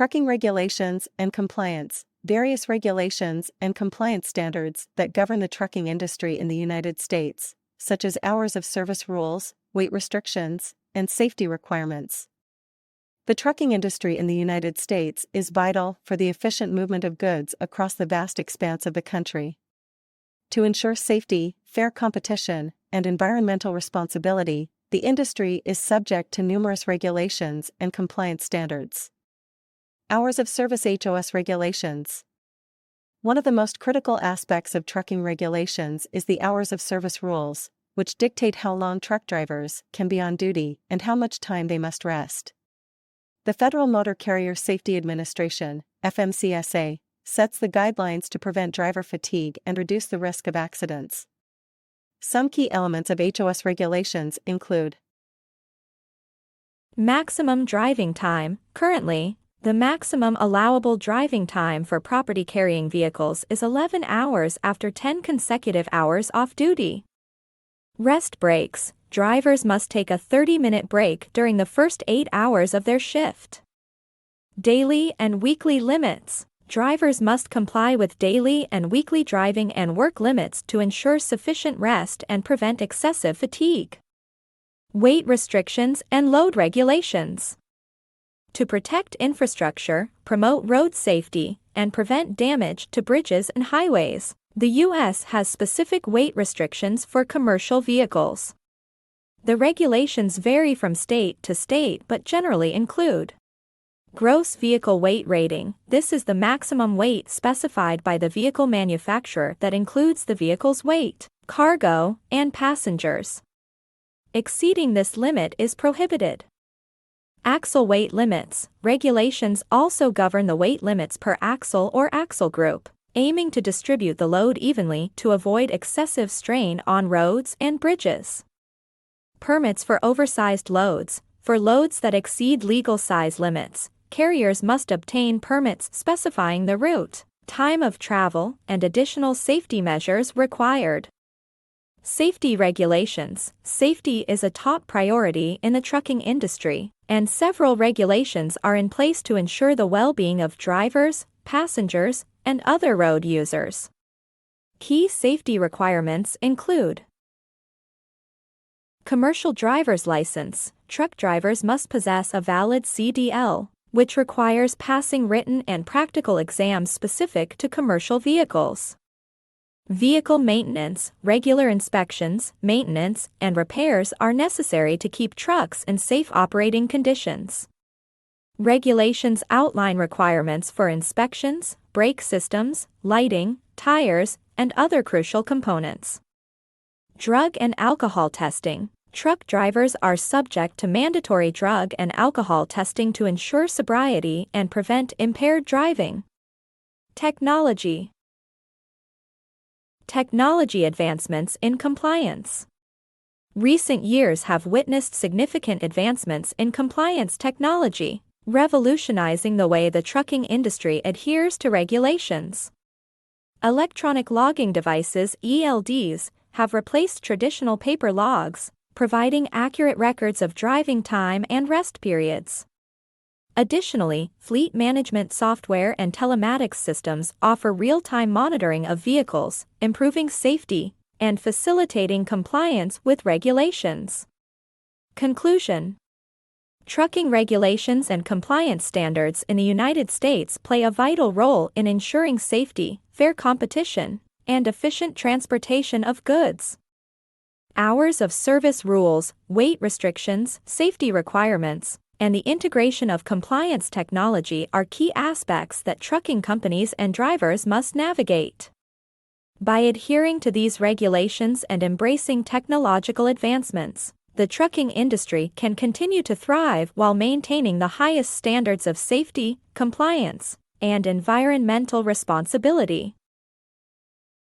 Trucking regulations and compliance. Various regulations and compliance standards that govern the trucking industry in the United States, such as hours of service rules, weight restrictions, and safety requirements. The trucking industry in the United States is vital for the efficient movement of goods across the vast expanse of the country. To ensure safety, fair competition, and environmental responsibility, the industry is subject to numerous regulations and compliance standards. Hours of service HOS regulations. One of the most critical aspects of trucking regulations is the hours of service rules, which dictate how long truck drivers can be on duty and how much time they must rest. The Federal Motor Carrier Safety Administration, FMCSA, sets the guidelines to prevent driver fatigue and reduce the risk of accidents. Some key elements of HOS regulations include maximum driving time. Currently, the maximum allowable driving time for property-carrying vehicles is 11 hours after 10 consecutive hours off-duty. Rest breaks. Drivers must take a 30-minute break during the first 8 hours of their shift. Daily and weekly limits. Drivers must comply with daily and weekly driving and work limits to ensure sufficient rest and prevent excessive fatigue. Weight restrictions and load regulations. To protect infrastructure, promote road safety, and prevent damage to bridges and highways, the U.S. has specific weight restrictions for commercial vehicles. The regulations vary from state to state but generally include gross vehicle weight rating. This is the maximum weight specified by the vehicle manufacturer that includes the vehicle's weight, cargo, and passengers. Exceeding this limit is prohibited. Axle weight limits. Regulations also govern the weight limits per axle or axle group, aiming to distribute the load evenly to avoid excessive strain on roads and bridges. Permits for oversized loads. For loads that exceed legal size limits, carriers must obtain permits specifying the route, time of travel, and additional safety measures required. Safety regulations. Safety is a top priority in the trucking industry, and several regulations are in place to ensure the well-being of drivers, passengers, and other road users. Key safety requirements include commercial driver's license. Truck drivers must possess a valid CDL, which requires passing written and practical exams specific to commercial vehicles. Vehicle maintenance. Regular inspections, maintenance, and repairs are necessary to keep trucks in safe operating conditions. Regulations outline requirements for inspections, brake systems, lighting, tires, and other crucial components. Drug and alcohol testing. Truck drivers are subject to mandatory drug and alcohol testing to ensure sobriety and prevent impaired driving. Technology. Technology advancements in compliance. Recent years have witnessed significant advancements in compliance technology, revolutionizing the way the trucking industry adheres to regulations. Electronic logging devices (ELDs) have replaced traditional paper logs, providing accurate records of driving time and rest periods. Additionally, fleet management software and telematics systems offer real-time monitoring of vehicles, improving safety and facilitating compliance with regulations. Conclusion. Trucking regulations and compliance standards in the United States play a vital role in ensuring safety, fair competition, and efficient transportation of goods. Hours of service rules, weight restrictions, safety requirements, and the integration of compliance technology are key aspects that trucking companies and drivers must navigate. By adhering to these regulations and embracing technological advancements, the trucking industry can continue to thrive while maintaining the highest standards of safety, compliance, and environmental responsibility.